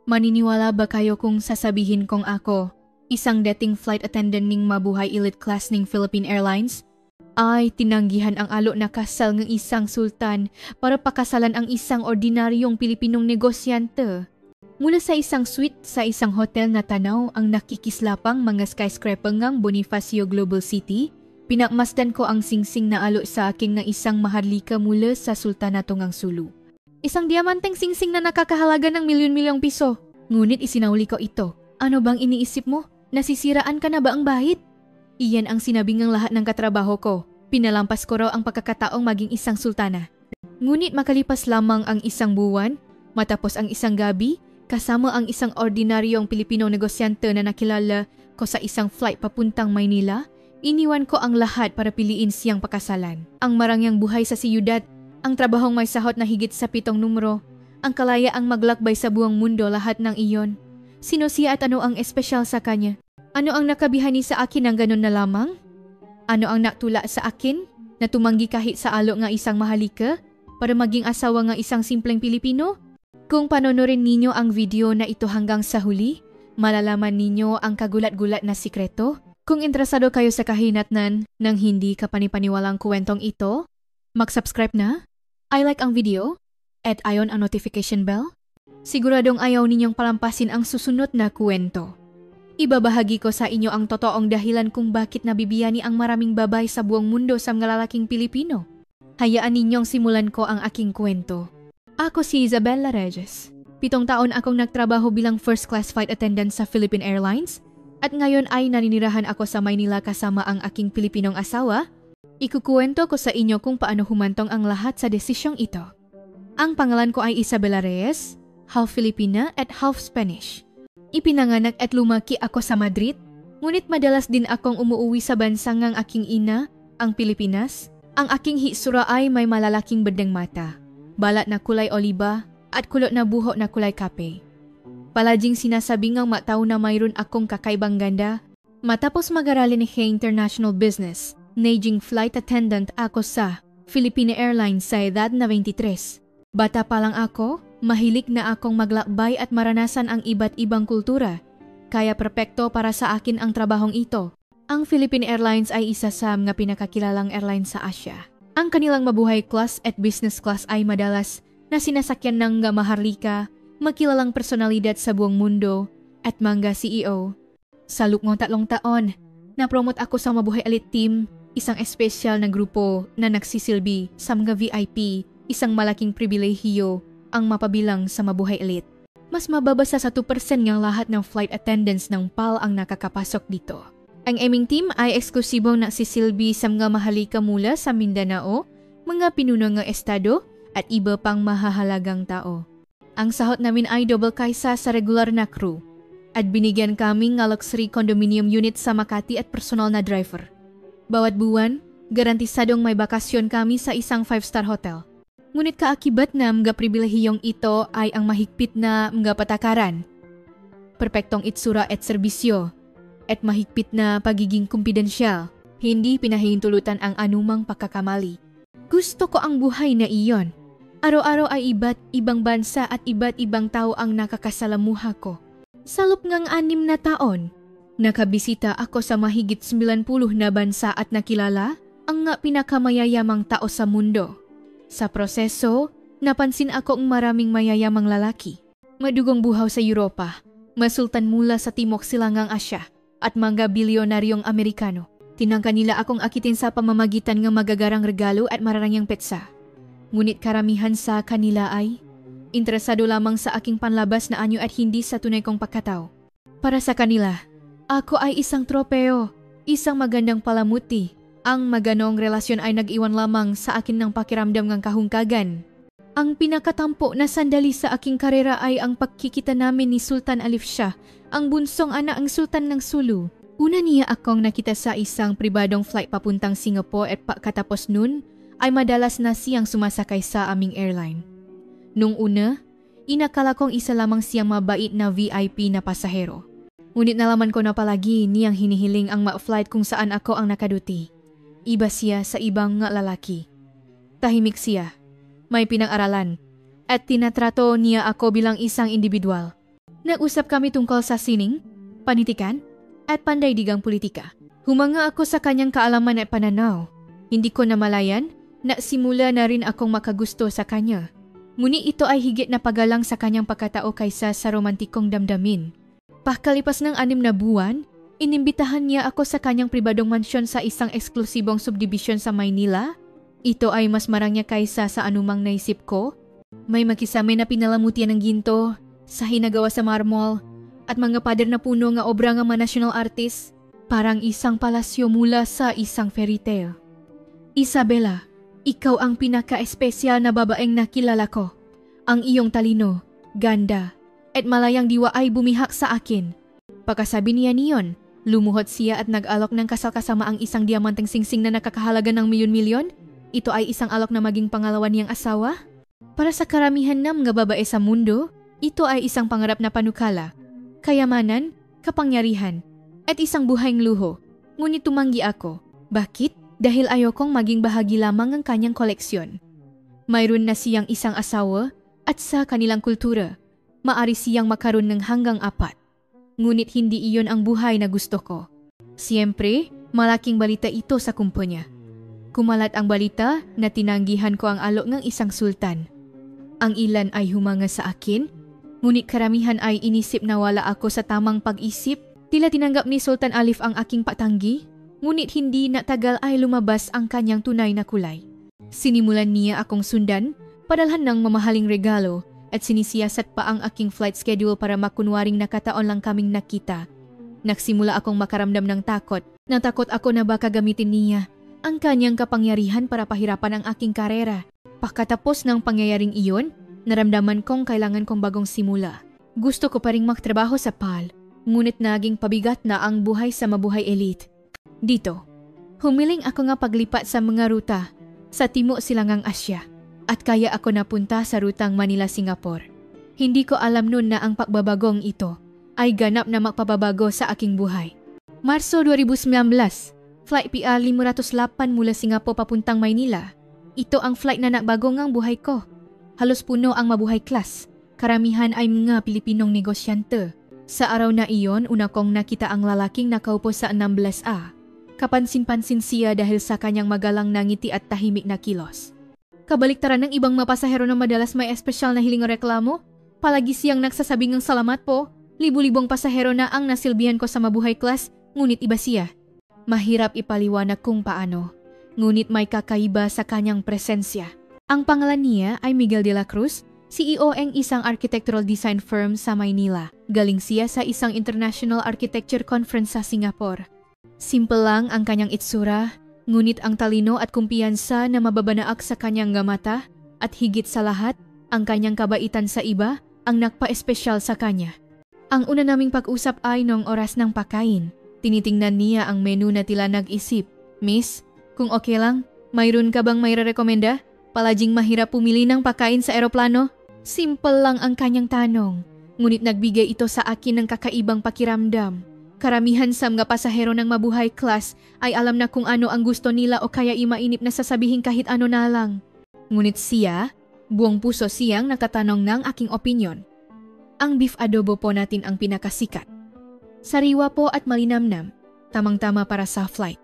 Maniniwala ba kayo kung sasabihin kong ako, isang dating flight attendant ning mabuhay elite class ning Philippine Airlines, ay tinanggihan ang alo na kasal ng isang sultan para pakasalan ang isang ordinaryong Pilipinong negosyante. Mula sa isang suite sa isang hotel na tanaw ang nakikislapang mga skyscraper ngang Bonifacio Global City, pinakmasdan ko ang singsing na alo sa aking ng isang maharlika mula sa sultanato ngang Sulu. Isang diamanteng singsing na nakakahalaga ng milyon-milyong piso. Ngunit isinauli ko ito. Ano bang iniisip mo? Nasisiraan ka na ba ang bahid? Iyan ang sinabi ng lahat ng katrabaho ko. Pinalampas ko raw ang pagkakataong maging isang sultana. Ngunit makalipas lamang ang isang buwan, matapos ang isang gabi, kasama ang isang ordinaryong Pilipinong negosyante na nakilala ko sa isang flight papuntang Maynila, iniwan ko ang lahat para piliin siyang pakasalan. Ang marangyang buhay sa siyudad, ang trabahong may sahot na higit sa 7 numero, ang kalayaang maglakbay sa buong mundo, lahat ng iyon. Sino siya at ano ang espesyal sa kanya? Ano ang nakabihani sa akin ng ganun na lamang? Ano ang naktula sa akin na tumanggi kahit sa alo nga isang mahalika para maging asawa nga isang simpleng Pilipino? Kung panonorin ninyo ang video na ito hanggang sa huli, malalaman ninyo ang kagulat-gulat na sikreto. Kung interesado kayo sa kahinatnan ng hindi kapanipaniwalang kwentong ito, mag-subscribe na, i-like ang video, at i-on ang notification bell. Siguradong ayaw ninyong palampasin ang susunod na kwento. Ibabahagi ko sa inyo ang totoong dahilan kung bakit nabibiyani ang maraming babae sa buong mundo sa mga lalaking Pilipino. Hayaan ninyong simulan ko ang aking kwento. Ako si Isabella Reyes. 7 taon akong nagtrabaho bilang first class flight attendant sa Philippine Airlines at ngayon ay naninirahan ako sa Maynila kasama ang aking Pilipinong asawa. Ikukuwento ko sa inyo kung paano humantong ang lahat sa desisyong ito. Ang pangalan ko ay Isabella Reyes, half Filipina at half Spanish. Ipinanganak at lumaki ako sa Madrid, ngunit madalas din akong umuuwi sa bansa ngang aking ina, ang Pilipinas. Ang aking hisura ay may malalaking bedeng mata, balat na kulay oliba at kulot na buhok na kulay kape. Palaging sinasabi ngang mataw na mayroon akong kakaibang ganda. Matapos mag-aralin ng International Business, naging flight attendant ako sa Philippine Airlines sa edad na 23. Bata pa lang ako, mahilig na akong maglakbay at maranasan ang iba't ibang kultura. Kaya perpekto para sa akin ang trabahong ito. Ang Philippine Airlines ay isa sa mga pinakakilalang airline sa Asia. Ang kanilang mabuhay class at business class ay madalas na sinasakyan ng maharlika, makilalang personalidad sa buong mundo at mga CEO. Sa loob ng 3 taon, na-promote ako sa mabuhay elite team, isang espesyal na grupo na nagsisilbi sa mga VIP, isang malaking pribilehiyo ang mapabilang sa mabuhay elite. Mas mababa sa 1% ng lahat ng flight attendants ng PAL ang nakakapasok dito. Ang aming team ay eksklusibong nagsisilbi sa mga mahalika mula sa Mindanao, mga pinuno ng estado at iba pang mahahalagang tao. Ang sahot namin ay double kaysa sa regular na crew at binigyan kami ng luxury condominium unit sa Makati at personal na driver. Bawat buwan, garantisadong may bakasyon kami sa isang 5-star hotel. Ngunit kaakibat na mga pribilehiyong ito ay ang mahigpit na mga patakaran, perpektong itsura at serbisyo, at mahigpit na pagiging kumpidensyal. Hindi pinahihintulutan ang anumang pagkakamali. Gusto ko ang buhay na iyon. Araw-araw ay iba't ibang bansa at iba't ibang tao ang nakakasalamuha ko. Sa loob ng 6 na taon, nakabisita ako sa mahigit 90 na bansa at nakilala ang pinakamayayamang tao sa mundo. Sa proseso, napansin ako ang maraming mayayamang lalaki. Madugong buhaw sa Europa, masultan mula sa Timog Silangang Asya at mga bilyonaryong Amerikano. Tinangka nila akong akitin sa pamamagitan ng magagarang regalo at mararangyang petsa. Ngunit karamihan sa kanila ay interesado lamang sa aking panlabas na anyo at hindi sa tunay kong pagkatao. Para sa kanila, ako ay isang tropeo, isang magandang palamuti. Ang maganong relasyon ay nag-iwan lamang sa akin ng pakiramdam ng kahungkagan. Ang pinakatampo na sandali sa aking karera ay ang pagkikita namin ni Sultan Alif Shah, ang bunsong anak ng Sultan ng Sulu. Una niya akong nakita sa isang pribadong flight papuntang Singapore at pagkatapos nun ay madalas na siyang sumasakay sa aming airline. Nung una, inakala kong isa lamang siyang mabait na VIP na pasahero. Ngunit nalaman ko na palagi niyang hinihiling ang ma-flight kung saan ako ang nakaduty. Iba siya sa ibang lalaki. Tahimik siya, may pinang-aralan, at tinatrato niya ako bilang isang individual. Nag-usap kami tungkol sa sining, panitikan, at pandaigdigang politika. Humanga ako sa kanyang kaalaman at pananaw. Hindi ko namalayan na simula na rin akong makagusto sa kanya. Ngunit ito ay higit na pagalang sa kanyang pagkatao kaysa sa romantikong damdamin. Pakalipas ng 6 na buwan, inimbitahan niya ako sa kanyang pribadong mansyon sa isang eksklusibong subdivision sa Maynila. Ito ay mas marangya kaysa sa anumang naisip ko. May makisame na pinalamutian ng ginto, sahi na gawa sa marmol, at mga pader na puno nga obra nga mga national artist. Parang isang palasyo mula sa isang fairy tale. Isabela, ikaw ang pinaka-espesyal na babaeng nakilala ko. Ang iyong talino, ganda, at malayang diwa ay bumihak sa akin. Pagkasabi niya niyon, lumuhod siya at nag-alok ng kasal kasama ang isang diamanteng singsing na nakakahalaga ng milyon-milyon. Ito ay isang alok na maging pangalawa niyang asawa. Para sa karamihan ng mga babae sa mundo, ito ay isang pangarap na panukala, kayamanan, kapangyarihan, at isang buhaing luho. Ngunit tumanggi ako. Bakit? Dahil ayokong maging bahagi lamang ng kanyang koleksyon. Mayroon na siyang isang asawa at sa kanilang kultura, maari siyang makaroon ng hanggang 4. Ngunit hindi iyon ang buhay na gusto ko. Siyempre, malaking balita ito sa kumpanya. Kumalat ang balita na tinanggihan ko ang alok ng isang sultan. Ang ilan ay humanga sa akin, ngunit karamihan ay inisip na wala ako sa tamang pag-isip. Tila tinanggap ni Sultan Alif ang aking patanggi. Ngunit hindi na tagal ay lumabas ang kanyang tunay na kulay. Sinimulan niya akong sundan, padalhan ng mamahaling regalo at sinisiyasat pa ang aking flight schedule para makunwaring nakataon lang kaming nakita. Nagsimula akong makaramdam ng takot. Natakot ako na baka gamitin niya ang kanyang kapangyarihan para pahirapan ang aking karera. Pagkatapos ng pangyayaring iyon, naramdaman kong kailangan kong bagong simula. Gusto ko pa ring magtrabaho sa PAL, ngunit naging pabigat na ang buhay sa mabuhay elite. Dito, humiling ako nga paglipat sa mga ruta sa Timog Silangang Asya at kaya ako napunta sa rutang Manila-Singapore. Hindi ko alam noon na ang pagbabagong ito ay ganap na magpababago sa aking buhay. Marso 2019, Flight PR 508 mula Singapore papuntang Maynila. Ito ang flight na nagbago ngang buhay ko. Halos puno ang mabuhay class. Karamihan ay mga Pilipinong negosyante. Sa araw na iyon, una kong nakita ang lalaking nakaupo sa 16A. Kapansin-pansin siya dahil sa kanyang magalang na ngiti at tahimik na kilos. Kabaliktaran ng ibang mga pasahero na madalas may espesyal na hiling o reklamo, palagi siyang nagsasabing ng salamat po. Libu-libong pasahero na ang nasilbihan ko sa mabuhay class, ngunit iba siya. Mahirap ipaliwanag kung paano, ngunit may kakaiba sa kanyang presensya. Ang pangalan niya ay Miguel de la Cruz, CEO ng isang architectural design firm sa Maynila. Galing siya sa isang international architecture conference sa Singapore. Simple lang ang kanyang itsura, ngunit ang talino at kumpiyansa na mababanaak sa kanyang mata at higit sa lahat, ang kanyang kabaitan sa iba ang nagpa-espesyal sa kanya. Ang una naming pag-usap ay noong oras ng pagkain. Tinitingnan niya ang menu na tila nag-isip. Miss, kung okay lang, mayroon ka bang may rekomenda? Palaging mahirap pumili ng pagkain sa eroplano? Simple lang ang kanyang tanong, ngunit nagbigay ito sa akin ng kakaibang pakiramdam. Karamihan sa mga pasahero ng mabuhay class ay alam na kung ano ang gusto nila o kaya imainip na sasabihin kahit ano na lang. Ngunit siya, buong puso siyang nakatanong ng aking opinyon. Ang beef adobo po natin ang pinakasikat. Sariwa po at malinamnam, tamang-tama para sa flight.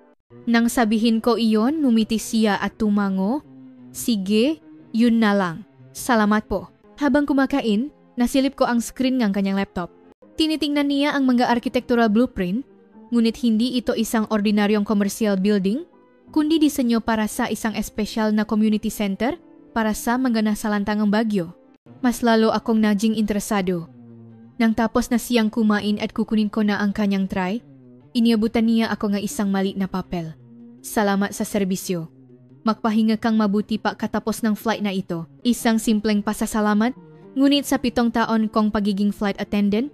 Nang sabihin ko iyon, numiti siya at tumango. Sige, yun na lang. Salamat po. Habang kumakain, nasilip ko ang screen ng kanyang laptop. Tinitingnan niya ang mga architectural blueprint, ngunit hindi ito isang ordinaryong commercial building, kundi disenyo para sa isang espesyal na community center para sa mga nasalantangang bagyo. Mas lalo akong naging interesado. Nang tapos na siyang kumain at kukunin ko na ang kanyang tray, iniabutan niya ako ng isang maliit na papel. Salamat sa serbisyo. Magpahinga kang mabuti pa katapos ng flight na ito. Isang simpleng pasasalamat, ngunit sa 7 taon kong pagiging flight attendant,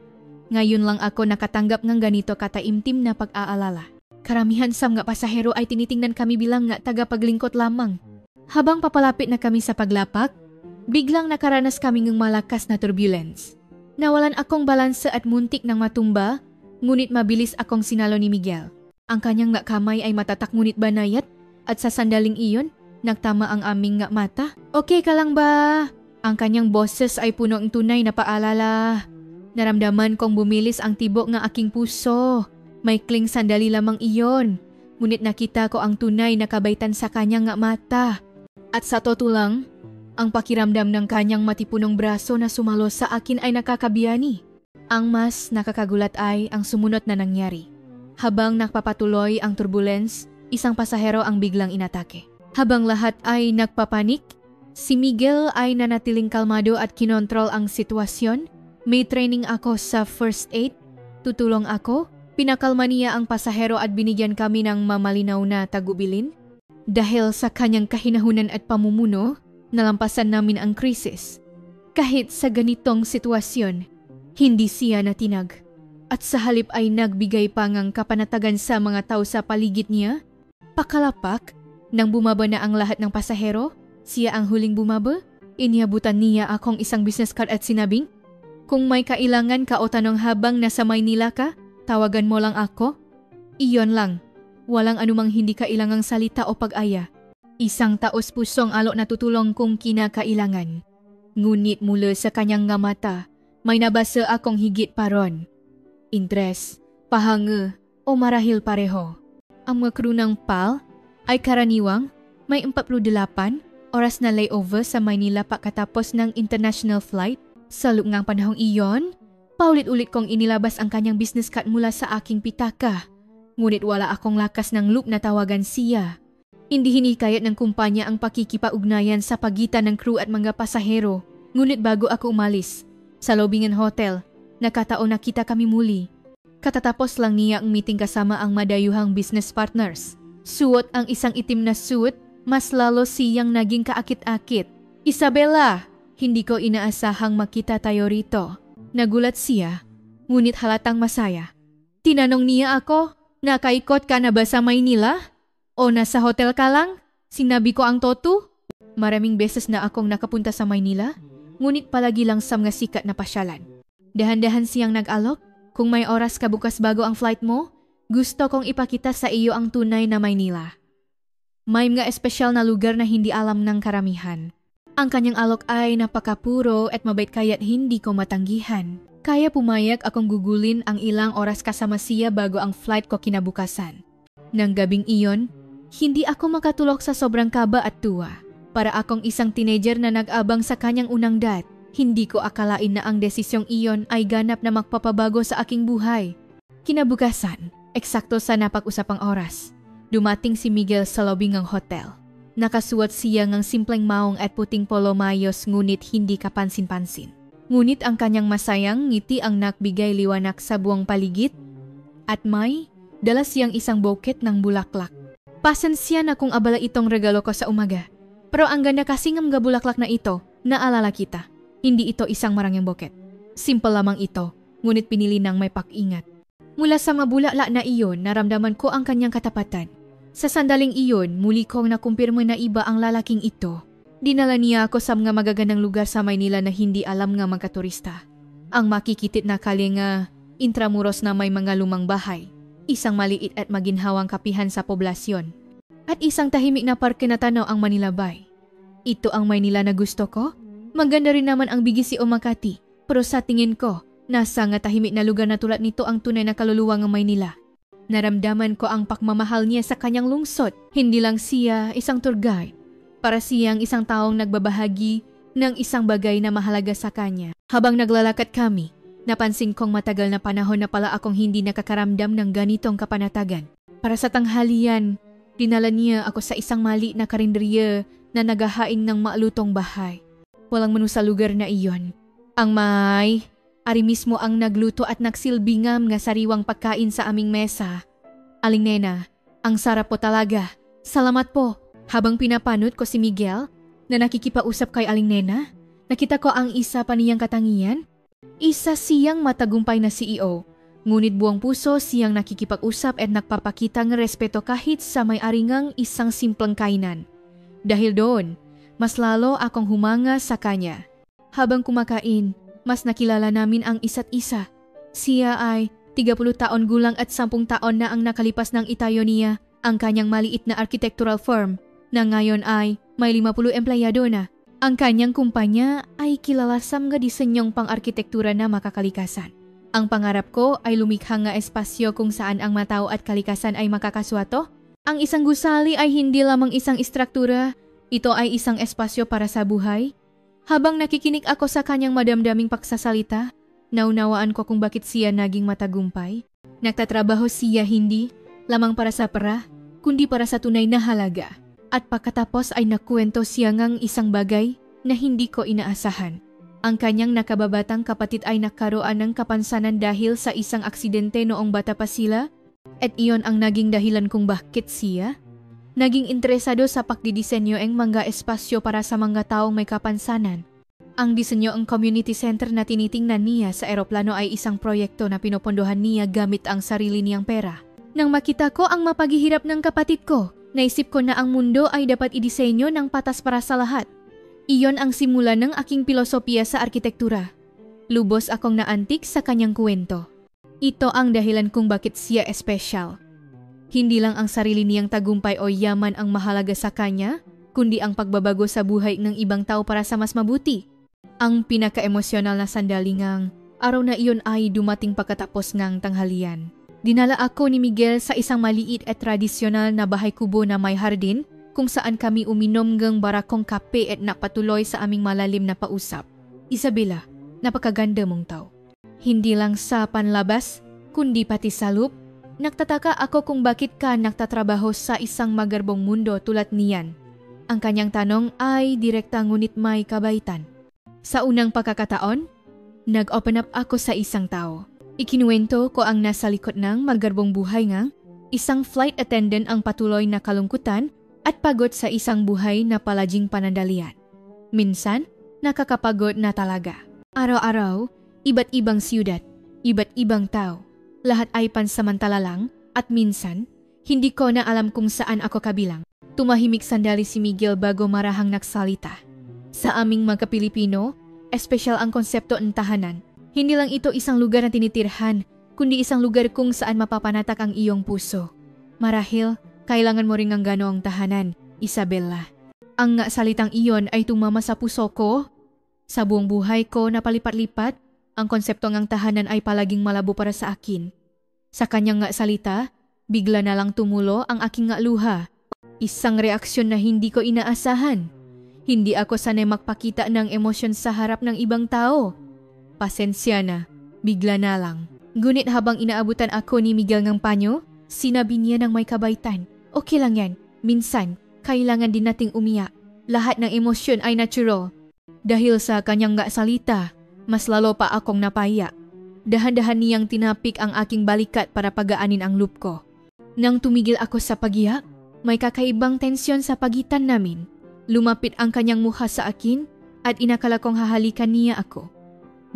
ngayon lang ako nakatanggap ng ganito kataimtim na pag-aalala. Karamihan sa mga pasahero ay tinitingnan kami bilang nga tagapaglingkod lamang. Habang papalapit na kami sa paglapak, biglang nakaranas kami ng malakas na turbulence. Nawalan akong balanse at muntik nang matumba, ngunit mabilis akong sinalo ni Miguel. Ang kanyang nga kamay ay matatak ngunit banayat at sa sandaling iyon, nagtama ang aming nga mata. Okay ka lang ba? Ang kanyang boses ay puno ng tunay na paalala. Naramdaman kong bumilis ang tibok ng aking puso. Maikling sandali lamang iyon. Ngunit nakita ko ang tunay na kabaitan sa kanyang nga mata. At sa totoo lang, ang pakiramdam ng kanyang matipunong braso na sumalo sa akin ay nakakabiyani. Ang mas nakakagulat ay ang sumunod na nangyari. Habang nakpapatuloy ang turbulence, isang pasahero ang biglang inatake. Habang lahat ay nagpapanik, si Miguel ay nanatiling kalmado at kinontrol ang sitwasyon. May training ako sa first aid. Tutulong ako. Pinakalma niya ang pasahero at binigyan kami ng mamalinaw na tagubilin. Dahil sa kanyang kahinahunan at pamumuno, nalampasan namin ang krisis. Kahit sa ganitong sitwasyon, hindi siya natinag. At sa halip ay nagbigay pa ngang kapanatagan sa mga tao sa paligid niya. Pakalapak, nang bumaba na ang lahat ng pasahero, siya ang huling bumaba. Iniabutan niya akong isang business card at sinabing, "Kung may kailangan ka o tanong habang nasa Maynila ka, tawagan mo lang ako." Iyon lang. Walang anumang hindi kailangang salita o pag-aya. Isang taos-pusong alok na tutulong kung kinakailangan. Ngunit mula sa kanyang nga mata, may nabasa akong higit pa ron. Interes, pahanga o marahil pareho. Ang mga crew ng PAL ay karaniwang may 48 oras na layover sa Maynila pagkatapos ng international flight. Sa loob ng panahong iyon, paulit-ulit kong inilabas ang kanyang business card mula sa aking pitaka. Ngunit wala akong lakas ng loob na tawagan siya. Hindi hinikayat ng kumpanya ang pakikipag-ugnayan sa pagitan ng crew at mga pasahero. Ngunit bago ako umalis, sa lobby ng hotel, nakataon nakita kami muli. Katatapos lang niya ang meeting kasama ang madayuhang business partners. Suot ang isang itim na suit, mas lalo siyang naging kaakit-akit. "Isabella, hindi ko inaasahang makita tayo rito." Nagulat siya, ngunit halatang masaya. Tinanong niya ako, "Nakaikot ka na ba sa Maynila? O nasa hotel ka lang?" Sinabi ko ang totoo. Maraming beses na akong nakapunta sa Maynila, ngunit palagi lang sa mga sikat na pasyalan. Dahan-dahan siyang nag-alok, "Kung may oras ka bukas bago ang flight mo, gusto kong ipakita sa iyo ang tunay na Maynila. May mga espesyal na lugar na hindi alam ng karamihan." Ang kanyang alok ay napakapuro at mabait kaya't hindi ko matanggihan. Kaya pumayag akong gugulin ang ilang oras kasama siya bago ang flight ko kinabukasan. Nang gabing iyon, hindi ako makatulog sa sobrang kaba at tuwa. Para akong isang teenager na nag-abang sa kanyang unang date, hindi ko akalain na ang desisyong iyon ay ganap na magpapabago sa aking buhay. Kinabukasan, eksakto sa napag-usapang oras, dumating si Miguel sa lobby ng hotel. Nakasuot siya ng simpleng maong at puting polo mayos ngunit hindi kapansin-pansin. Ngunit ang kanyang masayang ngiti ang nagbigay liwanag sa buong paligid at may dala siyang isang bouquet ng bulaklak. Pasensya na kung abala itong regalo ko sa umaga. Pero ang ganda kasi ng mga bulaklak na ito, naalala kita. Hindi ito isang marangyang bouquet. Simple lamang ito, ngunit pinili ng may pag-ingat. Mula sa mga bulaklak na iyon, naramdaman ko ang kanyang katapatan. Sa sandaling iyon, muli kong nakumpirma na iba ang lalaking ito. Dinala niya ako sa mga magagandang lugar sa Maynila na hindi alam ng mga turista. Ang makikitit na kalinga, intramuros na may mga lumang bahay, isang maliit at maginhawang kapihan sa poblasyon, at isang tahimik na parke na tanaw ang Manila Bay. Ito ang Maynila na gusto ko. Maganda rin naman ang Bigisi o Makati, pero sa tingin ko, nasa nga tahimik na lugar na tulad nito ang tunay na kaluluwa ng Maynila. Naramdaman ko ang pagmamahal niya sa kanyang lungsod. Hindi lang siya isang tour guide, para siyang isang taong nagbabahagi ng isang bagay na mahalaga sa kanya. Habang naglalakad kami, napansin kong matagal na panahon na pala akong hindi nakakaramdam ng ganitong kapanatagan. Para sa tanghalian, dinala niya ako sa isang maliit na karinderya na naghahain ng maalutong bahay. Walang menu sa lugar na iyon. Ang ari mismo ang nagluto at nagsilbingam nga sariwang pagkain sa aming mesa. "Aling Nena, ang sarap po talaga. Salamat po." Habang pinapanot ko si Miguel na nakikipausap kay Aling Nena, nakita ko ang isa pa niyang katangian. Isa siyang matagumpay na CEO, ngunit buong puso siyang nakikipag-usap at nagpapakita ng respeto kahit sa may-ari ngang isang simpleng kainan. Dahil doon, mas lalo akong humanga sa kanya. Habang kumakain, mas nakilala namin ang isa't isa. Siya ay 30 taon gulang at 10 taon na ang nakalipas ng itayo niya ang kanyang maliit na architectural firm na ngayon ay may 50 empleyado na. Ang kanyang kumpanya ay kilalasam nga disenyong pang-arkitektura na makakalikasan. Ang pangarap ko ay lumikha nga espasyo kung saan ang matao at kalikasan ay makakaswato. Ang isang gusali ay hindi lamang isang istruktura, ito ay isang espasyo para sa buhay. Habang nakikinig ako sa kanyang madamdaming pagsasalita, naunawaan ko kung bakit siya naging matagumpay. Nagtatrabaho siya hindi lamang para sa pera, kundi para sa tunay na halaga. At pagkatapos ay nakwento siya ngang isang bagay na hindi ko inaasahan. Ang kanyang nakababatang kapatid ay nagkaroon ng kapansanan dahil sa isang aksidente noong bata pa sila, at iyon ang naging dahilan kung bakit siya naging interesado sa pagdidisenyo ng mga espasyo para sa mga taong may kapansanan. Ang disenyo ng community center na tinitingnan niya sa eroplano ay isang proyekto na pinopondohan niya gamit ang sarili niyang pera. Nang makita ko ang mapaghihirap ng kapatid ko, naisip ko na ang mundo ay dapat idisenyo ng patas para sa lahat. Iyon ang simula ng aking filosofiya sa arkitektura. Lubos akong naantik sa kanyang kwento. Ito ang dahilan kung bakit siya espesyal. Hindi lang ang sarili niyang tagumpay o yaman ang mahalaga sa kanya, kundi ang pagbabago sa buhay ng ibang tao para sa mas mabuti. Ang pinaka-emosyonal na sandali ngang araw na iyon ay dumating pagkatapos ngang tanghalian. Dinala ako ni Miguel sa isang maliit at tradisyonal na bahay kubo na may hardin kung saan kami uminom ng barakong kape at napatuloy sa aming malalim na pausap. Isabela, napakaganda mong tao. Hindi lang sa panlabas, kundi pati sa loob. Nagtataka ako kung bakit ka nagtatrabaho sa isang magarbong mundo tulad niyan. Ang kanyang tanong ay direkta ngunit may kabaitan. Sa unang pagkakataon, nag-open up ako sa isang tao. Ikinuwento ko ang nasa likod ng magarbong buhay nga, isang flight attendant ang patuloy na kalungkutan at pagod sa isang buhay na palaging panandalian. Minsan, nakakapagod na talaga. Araw-araw, iba't ibang siyudad, iba't ibang tao. Lahat ay pansamantala lang at minsan, hindi ko na alam kung saan ako kabilang. Tumahimik sandali si Miguel bago marahang nagsalita. Sa aming mga Pilipino, espesyal ang konsepto ng tahanan. Hindi lang ito isang lugar na tinitirhan, kundi isang lugar kung saan mapapanatak ang iyong puso. Marahil, kailangan mo ring ang ganoong tahanan, Isabela. Ang nga salitang iyon ay tumama sa puso ko. Sa buong buhay ko na palipat-lipat, ang konsepto ng tahanan ay palaging malabo para sa akin. Sa kanyang nga salita, bigla na lang tumulo ang aking nga luha. Isang reaksyon na hindi ko inaasahan. Hindi ako sanay magpakita ng emosyon sa harap ng ibang tao. Pasensya na, bigla na lang. Ngunit habang inaabutan ako ni Miguel ng panyo, sinabi niya ng may kabaitan. Okay lang yan, minsan, kailangan din nating umiyak. Lahat ng emosyon ay natural. Dahil sa kanyang nga salita, mas lalo pa akong napaiyak. Dahan-dahan niyang tinapik ang aking balikat para pagaanin ang loop ko. Nang tumigil ako sa pagiyak, may kakaibang tensyon sa pagitan namin. Lumapit ang kanyang mukha sa akin at inakala kong hahalikan niya ako.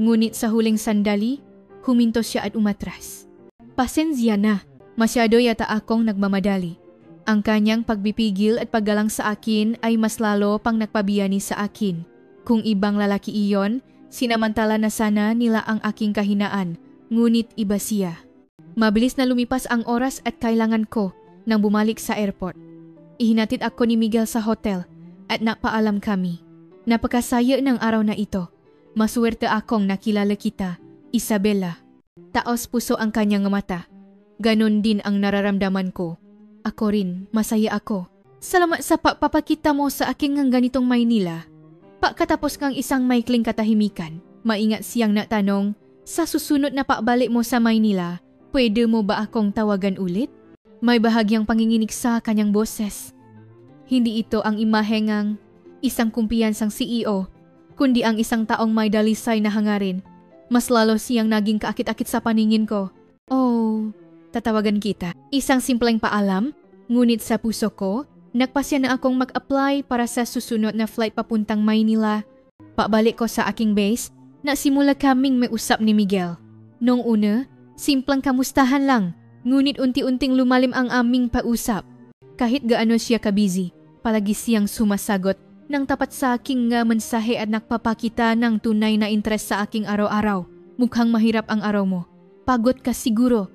Ngunit sa huling sandali, huminto siya at umatras. Pasensya na, masyado yata akong nagmamadali. Ang kanyang pagbipigil at paggalang sa akin ay mas lalo pang nagpabiyani sa akin. Kung ibang lalaki iyon, sinamantala na sana nila ang aking kahinaan, ngunit iba siya. Mabilis na lumipas ang oras at kailangan ko nang bumalik sa airport. Ihinatid ako ni Miguel sa hotel at napaalam kami. Napakasaya ng araw na ito. Maswerte akong nakilala kita, Isabela. Taos puso ang kanyang mata. Ganon din ang nararamdaman ko. Ako rin, masaya ako. Salamat sa pagpapakita mo sa aking ng ganitong Maynila. Pagkatapos kang isang maikling katahimikan, maingat siyang natanong, sa susunod na pabalik mo sa Maynila, pwede mo ba akong tawagan ulit? May bahagyang panginginig sa kanyang boses. Hindi ito ang imahe ng isang kumpiyansang CEO, kundi ang isang taong may dalisay na hangarin. Mas lalo siyang naging kaakit-akit sa paningin ko. Oh, tatawagan kita. Isang simpleng paalam, ngunit sa puso ko, nagpasya na akong mag-apply para sa susunod na flight papuntang Maynila. Pabalik ko sa aking base, nasimula kaming may usap ni Miguel. Noong una, simpleng kamustahan lang, ngunit unti-unting lumalim ang aming pausap. Kahit gaano siya ka-busy, palagi siyang sumasagot nang tapat sa aking nga mensahe at nagpapakita ng tunay na interes sa aking araw-araw. Mukhang mahirap ang araw mo. Pagod ka siguro.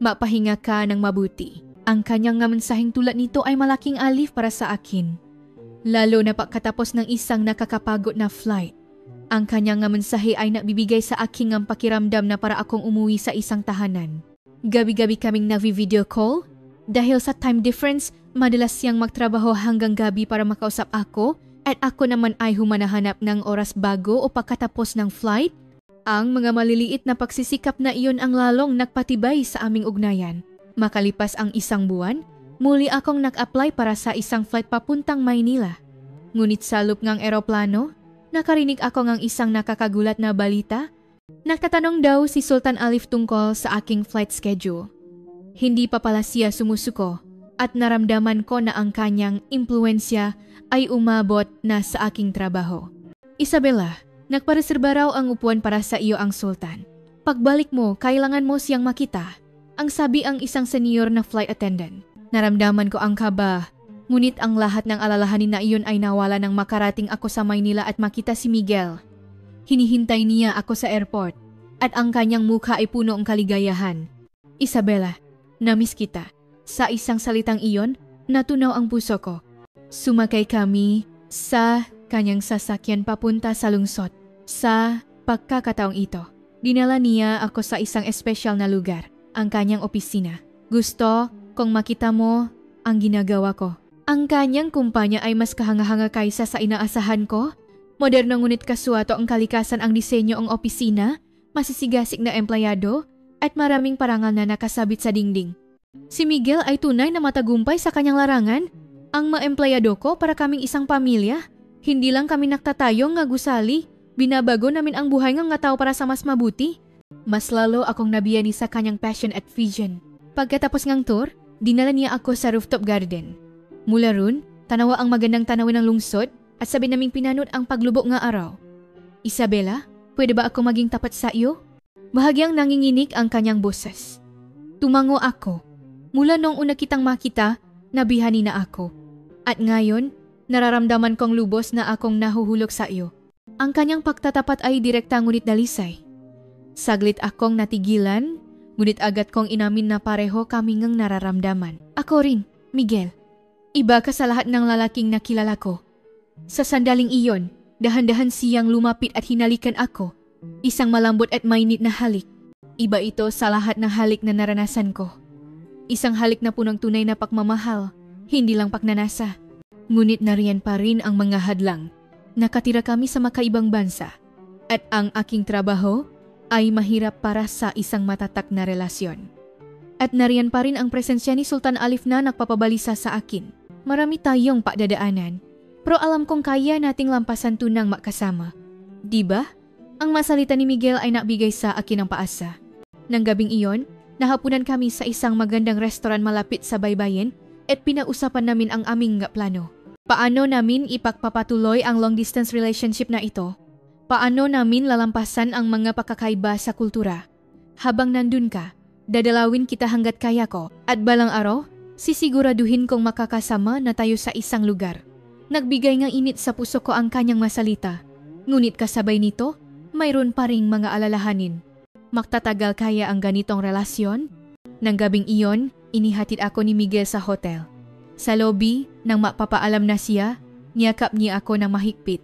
Mapahinga ka ng mabuti. Ang kanyang nga mensaheng tulad nito ay malaking alif para sa akin. Lalo na pagkatapos ng isang nakakapagod na flight. Ang kanyang nga mensahe ay nagbibigay sa aking ang pakiramdam na para akong umuwi sa isang tahanan. Gabi-gabi kaming nagvi-video call. Dahil sa time difference, madalas siyang magtrabaho hanggang gabi para makausap ako at ako naman ay humanahanap ng oras bago o pagkatapos ng flight. Ang mga maliliit na pagsisikap na iyon ang lalong nagpatibay sa aming ugnayan. Makalipas ang isang buwan, muli akong nag-apply para sa isang flight papuntang Maynila. Ngunit sa loop ngang eroplano, nakarinig ako ng isang nakakagulat na balita. Nagtatanong daw si Sultan Alif tungkol sa aking flight schedule. Hindi pa pala siya sumusuko at naramdaman ko na ang kanyang impluensya ay umabot na sa aking trabaho. Isabela, nagpareserba raw ang upuan para sa iyo ang Sultan. Pagbalik mo, kailangan mo siyang makita, ang sabi ang isang senior na flight attendant. Naramdaman ko ang kaba, ngunit ang lahat ng alalahanin na iyon ay nawala nang makarating ako sa Maynila at makita si Miguel. Hinihintay niya ako sa airport at ang kanyang mukha ay puno ng kaligayahan. Isabela, namiss kita. Sa isang salitang iyon, natunaw ang puso ko. Sumakay kami sa kanyang sasakyan papunta sa lungsod. Sa pagkakataong ito, dinala niya ako sa isang espesyal na lugar, ang kanyang opisina. Gusto kung makita mo ang ginagawa ko. Ang kanyang kumpanya ay mas kahanga-hanga kaysa sa inaasahan ko. Moderno ngunit kasuato ang kalikasan ang disenyo ng opisina, masisigasig na empleyado, at maraming parangal na nakasabit sa dingding. Si Miguel ay tunay na matagumpay sa kanyang larangan. Ang maempleyado ko para kaming isang pamilya. Hindi lang kami naktatayong nga gusali, binabago namin ang buhay ng nga tao para sa mas mabuti. Mas lalo akong nabiyani sa kanyang passion at vision. Pagkatapos ng tour, dinala niya ako sa rooftop garden. Mula ron, tanawa ang magandang tanawin ng lungsod at sabi naming pinanood ang paglubok nga araw. Isabela, pwede ba ako maging tapat sa iyo? Bahagyang nanginginig ang kanyang boses. Tumango ako. Mula nung una kitang makita, nabihani na ako. At ngayon, nararamdaman kong lubos na akong nahuhulog sa iyo. Ang kanyang pagtatapat ay direkta ngunit dalisay. Saglit akong natigilan, ngunit agad kong inamin na pareho kami ngang nararamdaman. Ako rin, Miguel. Iba ka sa lahat ng lalaking nakilala ko. Sa sandaling iyon, dahan-dahan siyang lumapit at hinalikan ako. Isang malambot at mainit na halik. Iba ito sa lahat ng halik na naranasan ko. Isang halik na punong tunay na pagmamahal, hindi lang pagnanasa. Ngunit nariyan pa rin ang mga hadlang. Nakatira kami sa makaibang bansa. At ang aking trabaho ay mahirap para sa isang matatak na relasyon. At nariyan pa rin ang presensya ni Sultan Alif na nagpapabalisa sa akin. Marami tayong pagdadaanan, pero alam kong kaya nating lampasan tunang makasama. Diba? Ang masalita ni Miguel ay nabigay sa akin ng paasa. Nang gabing iyon, nahapunan kami sa isang magandang restoran malapit sa baybayin at pinausapan namin ang aming plano. Paano namin ipagpapatuloy ang long-distance relationship na ito? Paano namin lalampasan ang mga pagkakaiba sa kultura? Habang nandun ka, dadalawin kita hanggat kaya ko at balang araw, sisiguraduhin kong makakasama na tayo sa isang lugar. Nagbigay ng init sa puso ko ang kanyang masalita. Ngunit kasabay nito, mayroon pa ring mga alalahanin. Magtatagal kaya ang ganitong relasyon? Nang gabing iyon, inihatid ako ni Miguel sa hotel. Sa lobby, nang mapapaalam na siya, niyakap niya ako ng mahigpit.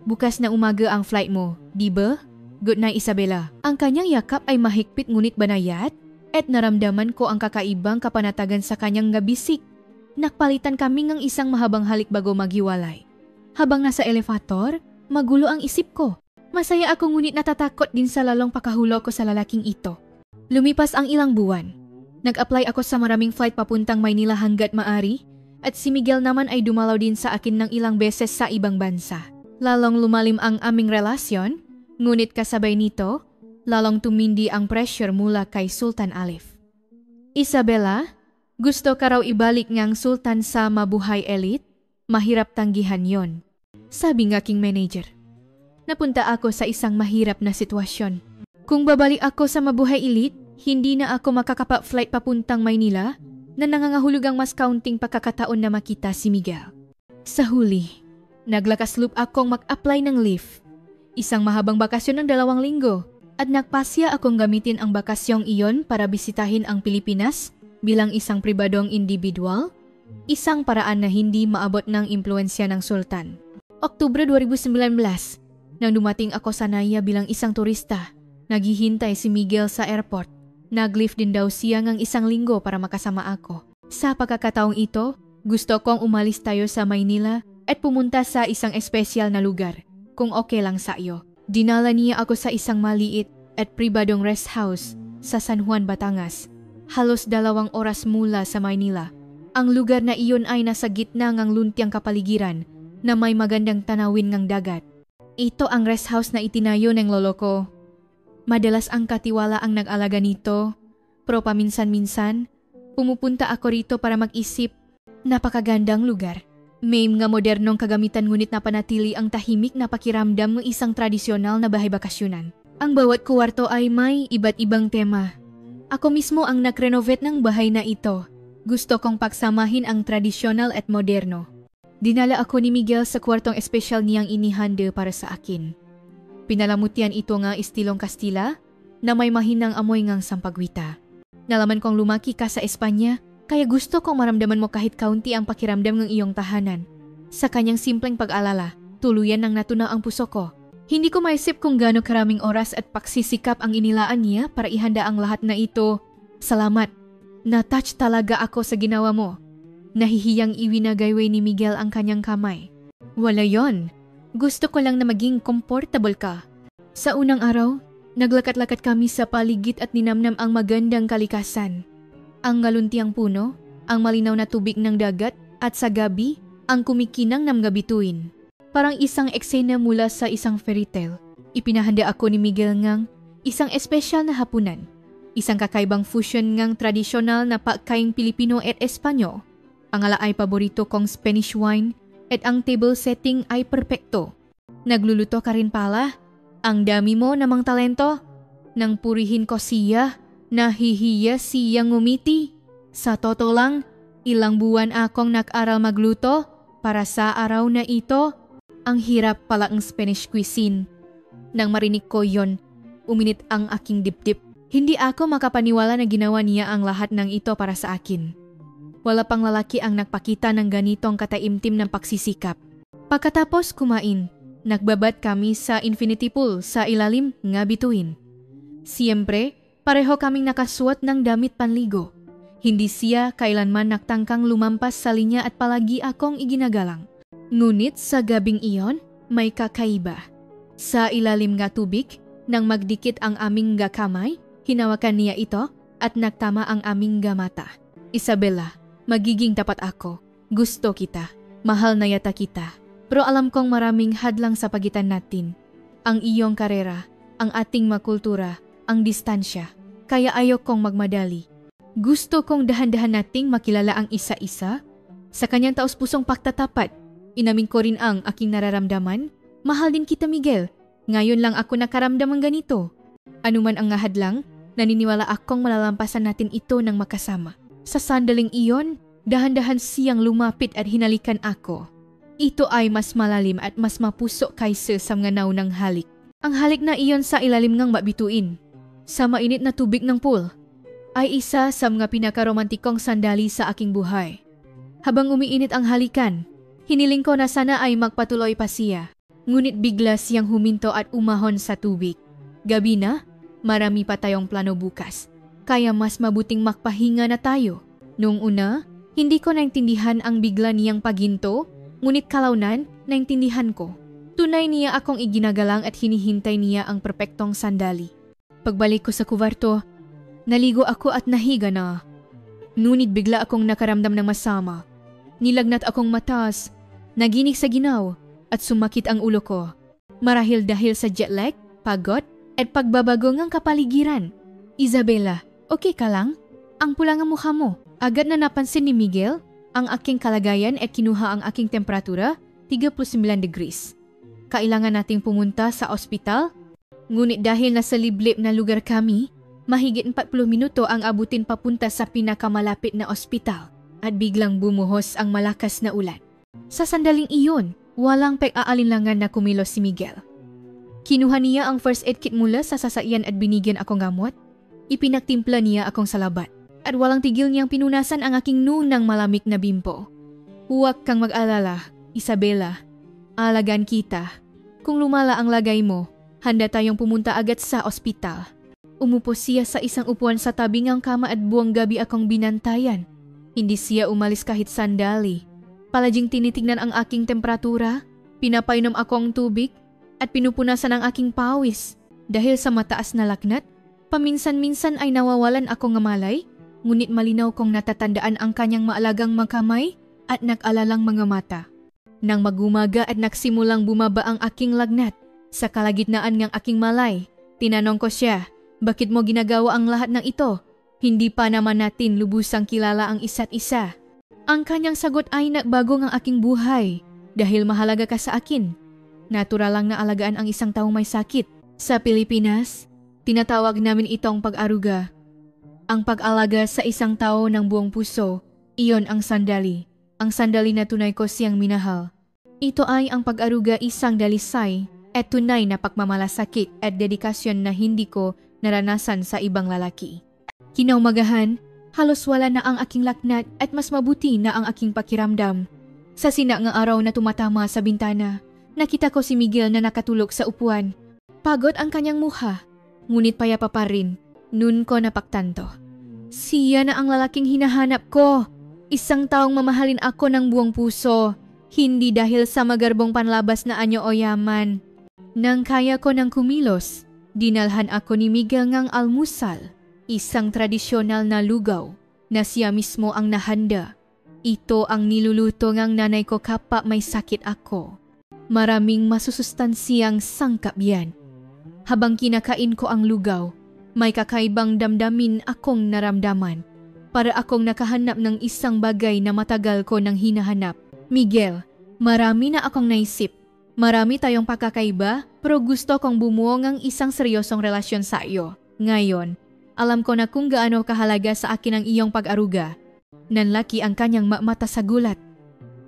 Bukas na umaga ang flight mo, di ba? Good night, Isabela. Ang kanyang yakap ay mahigpit ngunit banayat at naramdaman ko ang kakaibang kapanatagan sa kanyang gabisik. Nakpalitan kami ng isang mahabang halik bago maghiwalay. Habang nasa elevator, magulo ang isip ko. Masaya ako ngunit natatakot din sa lalong pakahulo ko sa lalaking ito. Lumipas ang ilang buwan. Nag-apply ako sa maraming flight papuntang Maynila hanggat maari at si Miguel naman ay dumalaw din sa akin ng ilang beses sa ibang bansa. Lalong lumalim ang aming relasyon, ngunit kasabay nito, lalong tumindi ang pressure mula kay Sultan Alif. Isabela, gusto ka raw ibalik ngang Sultan sa mabuhay elite? Mahirap tanggihan yon, sabi ng aking manager. Napunta ako sa isang mahirap na sitwasyon. Kung babalik ako sa mabuhay elite, hindi na ako makakapa-flight papuntang Maynila na nangangahulog ang mas kaunting pagkakataon na makita si Miguel. Sa huli, naglakas loob akong mag-apply ng leave. Isang mahabang bakasyon ng 2 linggo at nagpasya akong gamitin ang bakasyong iyon para bisitahin ang Pilipinas bilang isang pribadong individual. isang paraan na hindi maabot ng impluensya ng sultan. Oktubre 2019, nang dumating ako sa Naya bilang isang turista, naghihintay si Miguel sa airport. Nag-leave din daw siya ng isang linggo para makasama ako. Sa pagkakataong ito, gusto kong umalis tayo sa Maynila at pumunta sa isang espesyal na lugar, kung okay lang sa iyo. Dinala niya ako sa isang maliit at pribadong rest house sa San Juan, Batangas. Halos 2 oras mula sa Maynila. Ang lugar na iyon ay nasa gitna ng luntiang kapaligiran na may magandang tanawin ng dagat. Ito ang rest house na itinayo ng lolo ko. Madalas ang katiwala ang nag-alaga nito, pero paminsan-minsan, pumupunta ako rito para mag-isip. Napakagandang lugar. May mga modernong kagamitan ngunit napanatili ang tahimik na pakiramdam ng isang tradisyonal na bahay bakasyunan. Ang bawat kwarto ay may iba't ibang tema. Ako mismo ang nag-renovate ng bahay na ito. Gusto kong pagsamahin ang tradisyonal at moderno. Dinala ako ni Miguel sa kwartong espesyal niyang inihanda para sa akin. Pinalamutian ito nga estilong Kastila na may mahinang amoy ngang sampagwita. Nalaman kong lumaki ka sa Espanya, kaya gusto kong maramdaman mo kahit kaunti ang pakiramdam ng iyong tahanan. Sa kanyang simpleng pag-alala, tuluyan nang natunaw ang puso ko. Hindi ko maisip kung gaano karaming oras at pagsisikap ang inilaan niya para ihanda ang lahat na ito. Salamat. Na-touch talaga ako sa ginawa mo. Nahihiyang iwinagayway ni Miguel ang kanyang kamay. Wala yon. Gusto ko lang na maging comfortable ka. Sa unang araw, naglakat-lakat kami sa paligid at ninamnam ang magandang kalikasan. Ang ngaluntiang puno, ang malinaw na tubig ng dagat at sa gabi, ang kumikinang ng gabituin. Parang isang eksena mula sa isang fairy tale. Ipinahanda ako ni Miguel ngang isang espesyal na hapunan. Isang kakaibang fusion ngang tradisyonal na pagkaing Pilipino at Espanyol. Ang ala ay paborito kong Spanish wine at ang table setting ay perpekto. Nagluluto ka rin pala. Ang dami mo namang talento. Nang purihin ko siya, nahihiya siyang ngumiti. Sa totoo lang, ilang buwan akong nag-aral magluto para sa araw na ito. Ang hirap pala ang Spanish cuisine. Nang marinig ko yon, uminit ang aking dibdib. Hindi ako makapaniwala na ginawa niya ang lahat ng ito para sa akin. Wala pang lalaki ang nagpakita ng ganitong kataimtim ng pagsisikap. Pagkatapos kumain, nagbabat kami sa infinity pool sa ilalim nga bituin. Siyempre, pareho kaming nakasuot ng damit panligo. Hindi siya kailanman nagtangkang lumampas sa linya at palagi akong iginagalang. Ngunit sa gabing iyon, may kakaiba. Sa ilalim nga tubig, nang magdikit ang aming nga kamay, hinawakan niya ito at nagtama ang aming nga mata. Isabela, magiging tapat ako. Gusto kita. Mahal na yata kita. Pero alam kong maraming hadlang sa pagitan natin. Ang iyong karera, ang ating makultura, ang distansya. Kaya ayaw kong magmadali. Gusto kong dahan-dahan nating makilala ang isa-isa. Sa kanyang taos-pusong pagtatapat, inamin ko rin ang aking nararamdaman. Mahal din kita, Miguel. Ngayon lang ako nakaramdam ng ganito. Anuman ang ngahadlang, naniniwala akong malalampasan natin ito ng makasama. Sa sandaling iyon, dahan-dahan siyang lumapit at hinalikan ako. Ito ay mas malalim at mas mapuso kaysa sa mga naunang halik. Ang halik na iyon sa ilalim ng mabituin, sa mainit na tubig ng pool, ay isa sa mga pinakaromantikong sandali sa aking buhay. Habang umiinit ang halikan, hiniling ko na sana ay magpatuloy pa siya. Ngunit bigla siyang huminto at umahon sa tubig. Gabi na, marami pa tayong plano bukas. Kaya mas mabuting magpahinga na tayo. Noong una, hindi ko naintindihan ang bigla niyang paginto, ngunit kalaunan, naintindihan ko. Tunay niya akong iginagalang at hinihintay niya ang perpektong sandali. Pagbalik ko sa kuwarto, naligo ako at nahiga na. Ngunit bigla akong nakaramdam ng masama. Nilagnat akong matas, naginig sa ginaw, at sumakit ang ulo ko. Marahil dahil sa jet lag, pagod, at pagbabago ng kapaligiran. Isabela, okay ka lang? Ang pula ng mukha mo. Agad na napansin ni Miguel ang aking kalagayan at kinuha ang aking temperatura, 39 degrees. Kailangan nating pumunta sa ospital? Ngunit dahil nasa liblib na lugar kami, mahigit 40 minuto ang abutin papunta sa pinakamalapit na ospital at biglang bumuhos ang malakas na ulan. Sa sandaling iyon, walang pag-aalinlangan na kumilos si Miguel. Kinuha niya ang first aid kit mula sa sasakyan at binigyan akong gamot. Ipinagtimpla niya akong salabat. at walang tigil niyang pinunasan ang aking nunang malamig na bimpo. Huwag kang mag-alala, Isabela. Alagaan kita. Kung lumala ang lagay mo, handa tayong pumunta agad sa ospital. Umupo siya sa isang upuan sa tabi ng kama at buong gabi akong binantayan. Hindi siya umalis kahit sandali. Palaging tinitignan ang aking temperatura, pinapainom ako ang tubig, at pinupunasan ang aking pawis. Dahil sa mataas na lagnat, paminsan-minsan ay nawawalan ako ng malay, ngunit malinaw kong natatandaan ang kanyang maalagang mga kamay at nag-alalang mga mata. Nang magumaga at nagsimulang bumaba ang aking lagnat, sa kalagitnaan ng aking malay, tinanong ko siya, bakit mo ginagawa ang lahat ng ito? Hindi pa naman natin lubusang kilala ang isa't isa. Ang kanyang sagot ay nagbago ng aking buhay dahil mahalaga ka sa akin. Natural lang na alagaan ang isang taong may sakit. Sa Pilipinas, tinatawag namin itong pag-aruga. Ang pag-alaga sa isang tao ng buong puso, iyon ang sandali. Ang sandali na tunay ko siyang minahal. Ito ay ang pag-aruga isang dalisay at tunay na pagmamalasakit at dedikasyon na hindi ko naranasan sa ibang lalaki. Kinaumagahan, halos wala na ang aking laknat at mas mabuti na ang aking pakiramdam. Sa sinang araw na tumatama sa bintana, nakita ko si Miguel na nakatulog sa upuan. Pagod ang kanyang mukha, ngunit payapa pa rin. Nun ko napagtanto. Siya na ang lalaking hinahanap ko. Isang taong mamahalin ako ng buong puso, hindi dahil sa magarbong panlabas na anyo o yaman. Nang kaya ko ng kumilos, dinalhan ako ni Miguel ngang almusal, isang tradisyonal na lugaw na siya mismo ang nahanda. Ito ang niluluto ngang nanay ko kapag may sakit ako. Maraming masusustansiyang sangkap yan. Habang kinakain ko ang lugaw, may kakaibang damdamin akong naramdaman. Para akong nakahanap ng isang bagay na matagal ko nang hinahanap. Miguel, marami na akong naisip. Marami tayong pagkakaiba, pero gusto kong bumuo ng isang seryosong relasyon sa iyo. Ngayon, alam ko na kung gaano kahalaga sa akin ang iyong pag-aruga. Nanlaki ang kanyang mata sa gulat.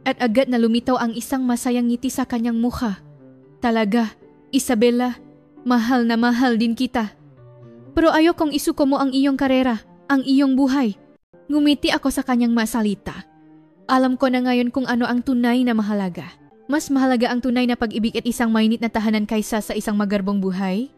At agad na lumitaw ang isang masayang ngiti sa kanyang mukha. Talaga, Isabela, mahal na mahal din kita. Pero ayokong isuko mo ang iyong karera, ang iyong buhay. Ngumiti ako sa kanyang masalita. Alam ko na ngayon kung ano ang tunay na mahalaga. Mas mahalaga ang tunay na pag-ibig at isang mainit na tahanan kaysa sa isang magarbong buhay.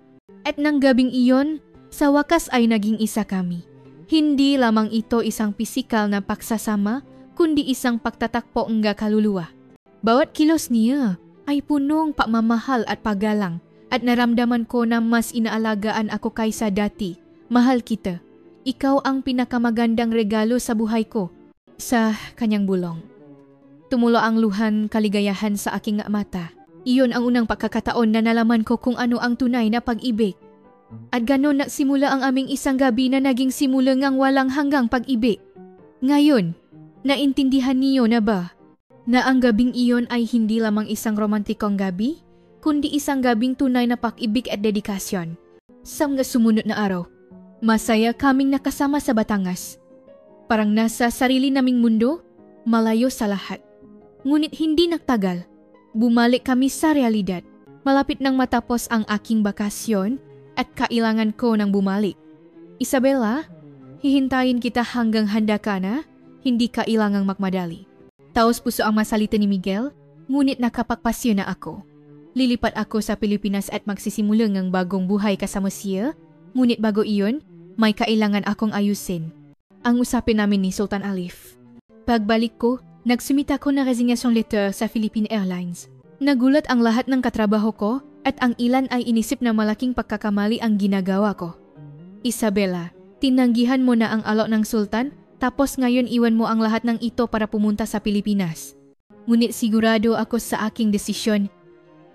At nang gabing iyon, sa wakas ay naging isa kami. Hindi lamang ito isang pisikal na pagsasama, kundi isang pagtatakpo ng kaluluwa. Bawat kilos niya ay punong pagmamahal at paggalang at naramdaman ko na mas inaalagaan ako kaysa dati. Mahal kita. Ikaw ang pinakamagandang regalo sa buhay ko. Sa kanyang bulong. Tumulo ang luhan kaligayahan sa aking mata. Iyon ang unang pagkakataon na nalaman ko kung ano ang tunay na pag-ibig. At ganon nagsimula ang aming isang gabi na naging simula ngang walang hanggang pag-ibig. Ngayon, naintindihan niyo na ba na ang gabing iyon ay hindi lamang isang romantikong gabi, kundi isang gabing tunay na pag-ibig at dedikasyon. Sa mga sumunod na araw, masaya kaming nakasama sa Batangas. Parang nasa sarili naming mundo, malayo sa lahat. Ngunit hindi nagtagal, bumalik kami sa realidad. Malapit nang matapos ang aking bakasyon at kailangan ko nang bumalik. Isabela, hihintayin kita hanggang handa ka na, hindi kailangang magmadali. Taos puso ang masalita ni Miguel, ngunit nakapagpasyon na ako. Lilipat ako sa Pilipinas at magsisimula ng bagong buhay kasama siya. Ngunit bago iyon, may kailangan akong ayusin. Ang usapin namin ni Sultan Alif. Pagbalik ko, nagsumita ko ng resignation letter sa Philippine Airlines. Nagulat ang lahat ng katrabaho ko at ang ilan ay inisip na malaking pagkakamali ang ginagawa ko. Isabela, tinanggihan mo na ang alok ng Sultan tapos ngayon iwan mo ang lahat ng ito para pumunta sa Pilipinas. Ngunit sigurado ako sa aking desisyon.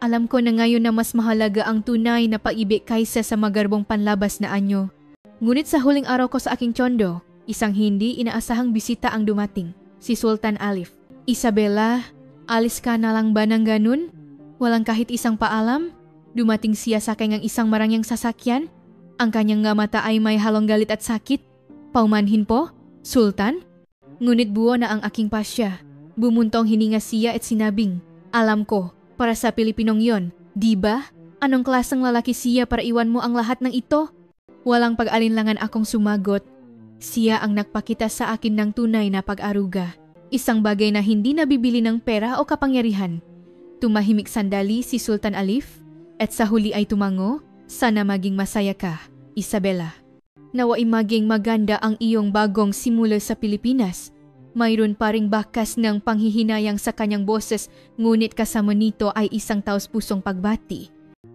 Alam ko na ngayon na mas mahalaga ang tunay na pag-ibig kaysa sa magarbong panlabas na anyo. Ngunit sa huling araw ko sa aking tsondo, isang hindi inaasahang bisita ang dumating, si Sultan Alif. Isabela, alis ka na lang ba ng ganun? Walang kahit isang paalam? Dumating siya sa kanyang isang marangyang sasakyan? Ang kanyang nga mata ay may halong galit at sakit? Paumanhin po? Sultan? Ngunit buo na ang aking pasya. Bumuntong hininga siya at sinabing, alam ko, para sa Pilipinong yon, di ba? Anong klaseng lalaki siya para iwan mo ang lahat ng ito? Walang pag-alinlangan akong sumagot. Siya ang nagpakita sa akin ng tunay na pag-aruga. Isang bagay na hindi nabibili ng pera o kapangyarihan. Tumahimik sandali si Sultan Alif at sa huli ay tumango, sana maging masaya ka, Isabela. Nawa'y maging maganda ang iyong bagong simula sa Pilipinas. Mayroon pa ring bakas ng panghihinayang sa kanyang boses, ngunit kasama nito ay isang taos-pusong pagbati.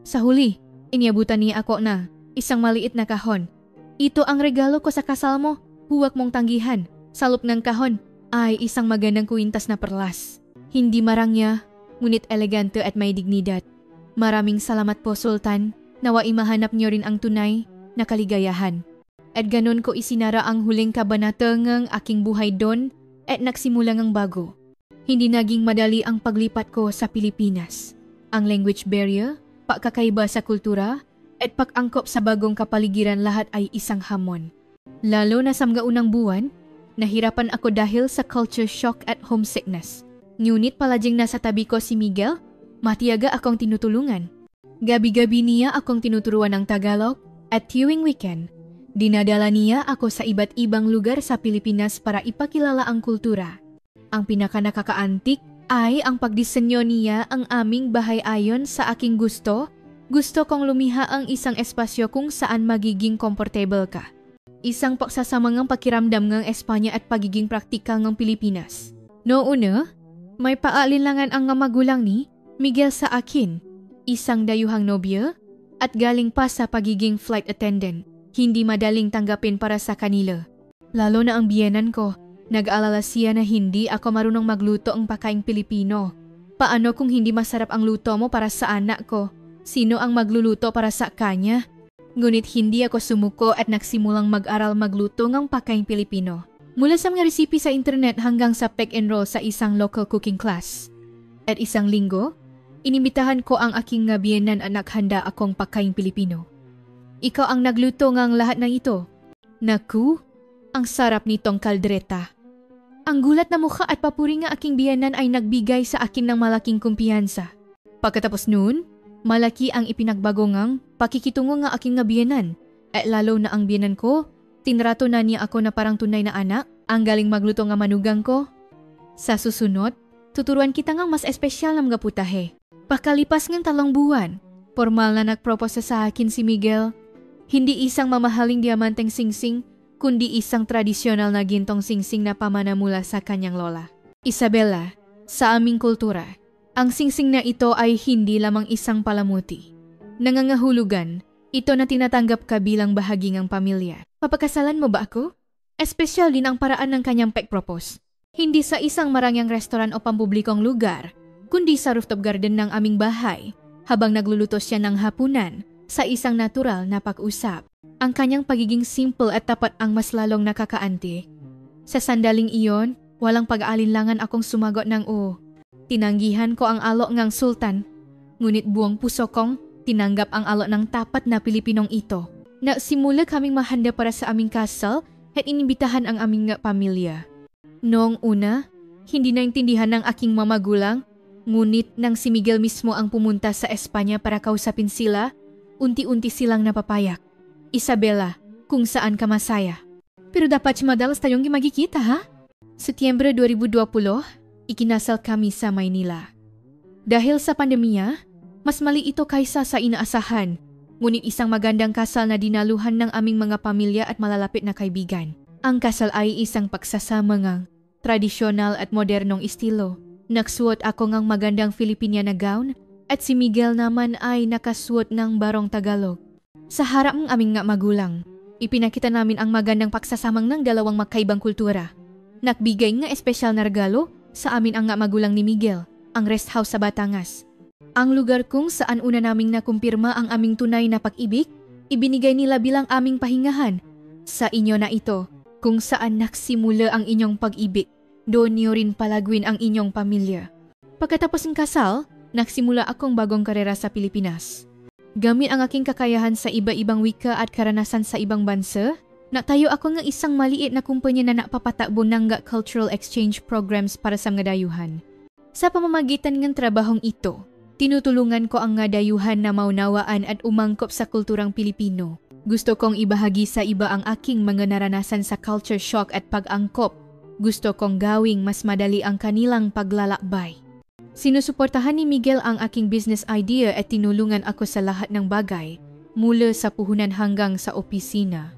Sa huli, iniabutan niya ako na isang maliit na kahon. Ito ang regalo ko sa kasal mo, huwag mong tanggihan. Sa loob ng kahon ay isang magandang kwintas na perlas. Hindi marangya, ngunit elegante at may dignidad. Maraming salamat po, Sultan. Nawa'y mahanap niyo rin ang tunay na kaligayahan. At ganun ko isinara ang huling kabanata ng aking buhay doon at nagsimula ng bago. Hindi naging madali ang paglipat ko sa Pilipinas. Ang language barrier, pagkakaiba sa kultura, at pag-angkop sa bagong kapaligiran lahat ay isang hamon. Lalo na sa mga unang buwan, nahirapan ako dahil sa culture shock at homesickness. Ngunit palaging nasa tabi ko si Miguel, matiyaga akong tinutulungan. Gabi-gabi niya akong tinuturuan ng Tagalog at tuwing weekend, dinadala niya ako sa iba't ibang lugar sa Pilipinas para ipakilala ang kultura. Ang pinaka-nakakaantik ay ang pagdisenyo niya ang aming bahay ayon sa aking gusto. Gusto kong lumiha ang isang espasyo kung saan magiging comfortable ka. Isang pagsasamangang pakiramdam ng Espanya at pagiging praktikal ng Pilipinas. Noong may paalinlangan ang magulang ni Miguel sa akin, isang dayuhang nobya, at galing pa sa pagiging flight attendant. Hindi madaling tanggapin para sa kanila. Lalo na ang biyenan ko, nag-aalala siya na hindi ako marunong magluto ang pagkaing Pilipino. Paano kung hindi masarap ang luto mo para sa anak ko? Sino ang magluluto para sa kanya? Ngunit hindi ako sumuko at nagsimulang mag-aral magluto ng pagkaing Pilipino. Mula sa mga resipi sa internet hanggang sa pag-enroll sa isang local cooking class. At isang linggo, inimbitahan ko ang aking biyenan at naghanda akong pagkaing Pilipino. Ikaw ang nagluto ng lahat ng ito. Naku, ang sarap nitong kaldereta. Ang gulat na mukha at papuri ng aking biyenan ay nagbigay sa akin ng malaking kumpiyansa. Pagkatapos noon, malaki ang ipinagbago ngang pakikitungo ng aking biyenan. At lalo na ang biyenan ko, tinrato na niya ako na parang tunay na anak, ang galing magluto ng manugang ko. Sa susunod, tuturuan kita ng mas espesyal na mga putahe. Pakalipas ng 3 buwan, formal na nagpropose sa akin si Miguel. Hindi isang mamahaling diamanteng singsing, kundi isang tradisyonal na gintong singsing na pamana mula sa kanyang lola. Isabela, sa aming kultura, ang singsing na ito ay hindi lamang isang palamuti. Nangangahulugan, ito na tinatanggap ka bilang bahagi ng pamilya. Papakasalan mo ba ako? Espesyal din ang paraan ng kanyang pag-propose. Hindi sa isang marangyang restoran o pampublikong lugar, kundi sa rooftop garden ng aming bahay, habang nagluluto siya ng hapunan sa isang natural na pag-usap. Ang kanyang pagiging simple at tapat ang mas lalong nakakaanti. Sa sandaling iyon, walang pag-aalinlangan akong sumagot ng oo. Tinanggihan ko ang alok ng sultan, ngunit buong puso kong tinanggap ang alok ng tapat na Pilipinong ito. Nagsimula kaming mahanda para sa aming kasal at inimbitahan ang aming pamilya. Noong una, hindi naintindihan ng aking mamagulang, ngunit nang si Miguel mismo ang pumunta sa Espanya para kausapin sila, unti-unti silang napapayak. Isabela, kung saan ka masaya. Pero dapat madalas tayong magkikita, ha? Setyembre 2020, ikinasal kami sa Maynila. Dahil sa pandemya, mas mali ito kaysa sa inaasahan, ngunit isang magandang kasal na dinaluhan ng aming mga pamilya at malalapit na kaibigan. Ang kasal ay isang pagsasama ng tradisyonal at modernong estilo. Nagsuot ako ng magandang Filipina na gown at si Miguel naman ay nakasuot ng barong Tagalog. Sa harap ng aming magulang, ipinakita namin ang magandang pagsasamang ng dalawang magkaibang kultura. Nagbigay ng espesyal na regalo sa amin ang magulang ni Miguel, ang rest house sa Batangas. Ang lugar kung saan una naming nakumpirma ang aming tunay na pag-ibig, ibinigay nila bilang aming pahingahan. Sa inyo na ito, kung saan nagsimula ang inyong pag-ibig, doon niyo rin palagwin ang inyong pamilya. Pagkatapos ng kasal, nagsimula akong bagong karera sa Pilipinas. Gamit ang aking kakayahan sa iba-ibang wika at karanasan sa ibang bansa, natayo ako ng isang maliit na kumpanya na napapatakbo ng cultural exchange programs para sa mga dayuhan. Sa pamamagitan ng trabahong ito, tinutulungan ko ang mga dayuhan na maunawaan at umangkop sa kulturang Pilipino. Gusto kong ibahagi sa iba ang aking mga naranasan sa culture shock at pag-angkop. Gusto kong gawing mas madali ang kanilang paglalakbay. Sinusuportahan ni Miguel ang aking business idea at tinulungan ako sa lahat ng bagay, mula sa puhunan hanggang sa opisina.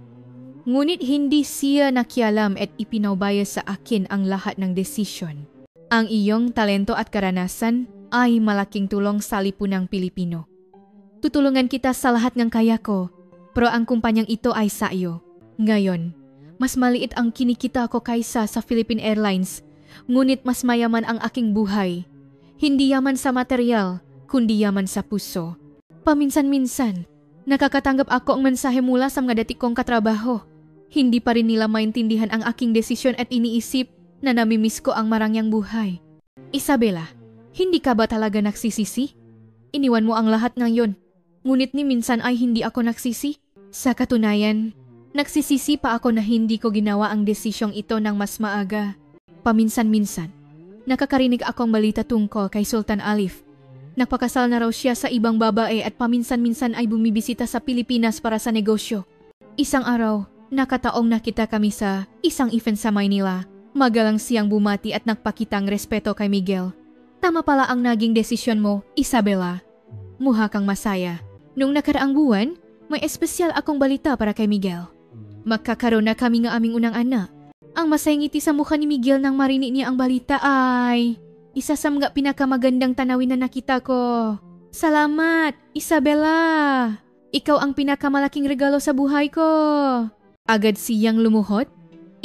Ngunit hindi siya nakialam at ipinaubaya sa akin ang lahat ng desisyon. Ang iyong talento at karanasan ay malaking tulong sa lipunang Pilipino. Tutulungan kita sa lahat ng kaya ko, pero ang kumpanyang ito ay sa iyo. Ngayon, mas maliit ang kinikita ko kaysa sa Philippine Airlines, ngunit mas mayaman ang aking buhay. Hindi yaman sa material, kundi yaman sa puso. Paminsan-minsan, nakakatanggap ako ang mensahe mula sa mga dati kong katrabaho. Hindi pa rin nila maintindihan ang aking desisyon at iniisip na namimiss ko ang marangyang buhay. Isabela, hindi ka ba talaga nagsisisi? Iniwan mo ang lahat ngayon, ngunit ni minsan ay hindi ako nagsisi. Sa katunayan, nagsisisi pa ako na hindi ko ginawa ang desisyong ito ng mas maaga. Paminsan-minsan, nakakarinig akong balita tungkol kay Sultan Alif. Nagpakasal na raw siya sa ibang babae at paminsan-minsan ay bumibisita sa Pilipinas para sa negosyo. Isang araw, nakataong nakita kami sa isang event sa Maynila. Magalang siyang bumati at nagpakitang respeto kay Miguel. Tama pala ang naging desisyon mo, Isabela. Mukha kang masaya. Nung nakaraang buwan, may espesyal akong balita para kay Miguel. Magkakaroon na kami ng aming unang anak. Ang masayang ngiti sa mukha ni Miguel nang marinig niya ang balita ay isa sa mga pinakamagandang tanawin na nakita ko. Salamat, Isabela! Ikaw ang pinakamalaking regalo sa buhay ko. Agad siyang lumuhod.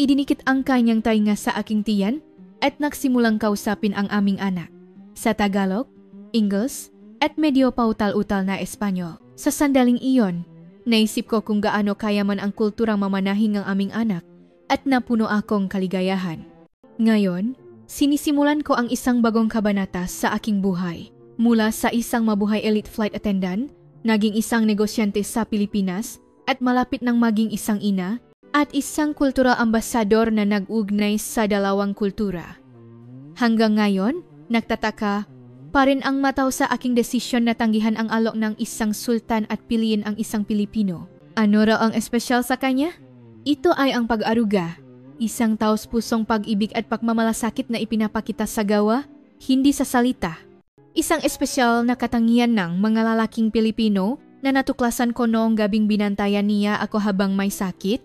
Idinikit ang kanyang tainga sa aking tiyan at nagsimulang kausapin ang aming anak. Sa Tagalog, Ingles, at medyo pautal-utal na Espanyol. Sa sandaling iyon, naisip ko kung gaano kayaman ang kulturang mamanahin ng aming anak at napuno akong kaligayahan. Ngayon, sinisimulan ko ang isang bagong kabanata sa aking buhay. Mula sa isang mabuhay elite flight attendant, naging isang negosyante sa Pilipinas at malapit nang maging isang ina, at isang kultural ambasador na nag-ugnay sa dalawang kultura. Hanggang ngayon, nagtataka pa rin ang mataw sa aking desisyon na tanggihan ang alok ng isang sultan at piliin ang isang Pilipino. Ano raw ang espesyal sa kanya? Ito ay ang pag-aruga, isang taos-pusong pag-ibig at pagmamalasakit na ipinapakita sa gawa, hindi sa salita. Isang espesyal na katangian ng mga lalaking Pilipino na natuklasan ko noong gabing binantayan niya ako habang may sakit.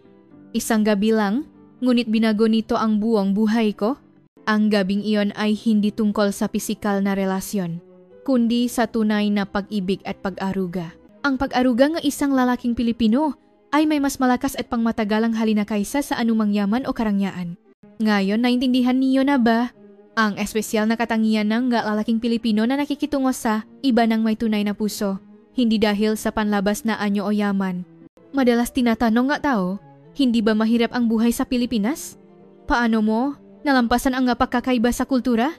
Isang gabi lang, ngunit binago nito ang buong buhay ko. Ang gabing iyon ay hindi tungkol sa pisikal na relasyon, kundi sa tunay na pag-ibig at pag-aruga. Ang pag-aruga ng isang lalaking Pilipino ay may mas malakas at pangmatagalang halina kaysa sa anumang yaman o karangyaan. Ngayon, naintindihan niyo na ba ang espesyal na katangian ng lalaking Pilipino na nakikitungo sa iba ng may tunay na puso, hindi dahil sa panlabas na anyo o yaman? Madalas tinatanong nga tao, hindi ba mahirap ang buhay sa Pilipinas? Paano mo nalampasan ang pagkakaiba sa kultura?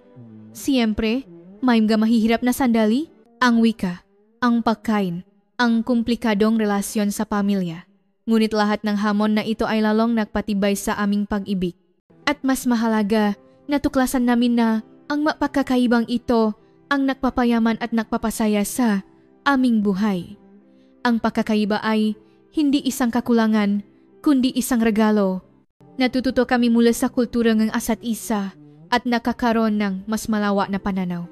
Siyempre, may mga mahihirap na sandali, ang wika, ang pagkain, ang komplikadong relasyon sa pamilya. Ngunit lahat ng hamon na ito ay lalong nagpatibay sa aming pag-ibig. At mas mahalaga, natuklasan namin na ang mapagkakaibang ito ang nagpapayaman at nagpapasaya sa aming buhay. Ang pagkakaiba ay hindi isang kakulangan, kundi isang regalo. Natututo kami mula sa kultura ng asa't isa at nakakaroon ng mas malawak na pananaw.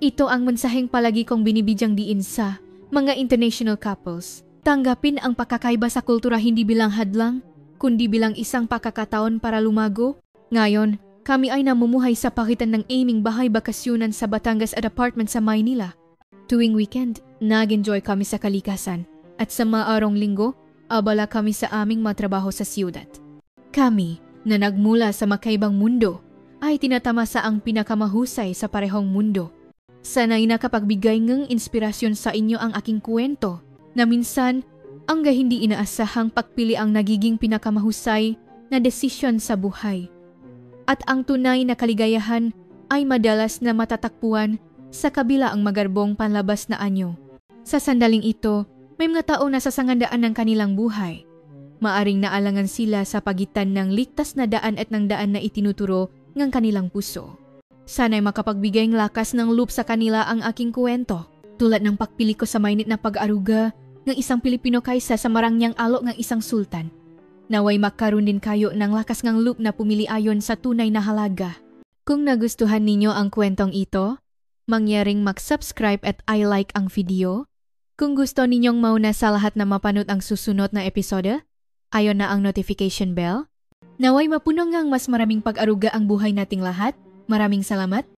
Ito ang mensaheng palagi kong binibigyang diin sa mga international couples. Tanggapin ang pagkakaiba sa kultura hindi bilang hadlang, kundi bilang isang pagkakataon para lumago. Ngayon, kami ay namumuhay sa pagitan ng aming bahay bakasyonan sa Batangas at apartment sa Maynila. Tuwing weekend, nag-enjoy kami sa kalikasan at sa mga araw linggo, abala kami sa aming matrabaho sa siyudad. Kami, na nagmula sa makaibang mundo, ay tinatamasa ang pinakamahusay sa parehong mundo. Sana'y nakapagbigay ng inspirasyon sa inyo ang aking kwento, na minsan, ang hindi inaasahang pagpili ang nagiging pinakamahusay na desisyon sa buhay. At ang tunay na kaligayahan ay madalas na matatakpuan sa kabila ang magarbong panlabas na anyo. Sa sandaling ito, may mga taong nasasangandaan ng kanilang buhay. Maaring naalangan sila sa pagitan ng ligtas na daan at ng daan na itinuturo ng kanilang puso. Sana'y makapagbigay ng lakas ng loop sa kanila ang aking kwento. Tulad ng pagpili ko sa mainit na pag-aruga, ng isang Pilipino kaysa sa marangyang alo ng isang sultan. Naway makaroon din kayo ng lakas ng loob na pumili ayon sa tunay na halaga. Kung nagustuhan ninyo ang kwentong ito, mangyaring mag-subscribe at I-like ang video. Kung gusto ninyong mauna sa lahat na mapanood ang susunod na episode, ayon na ang notification bell. Naway mapuno ngang mas maraming pag-aruga ang buhay nating lahat. Maraming salamat.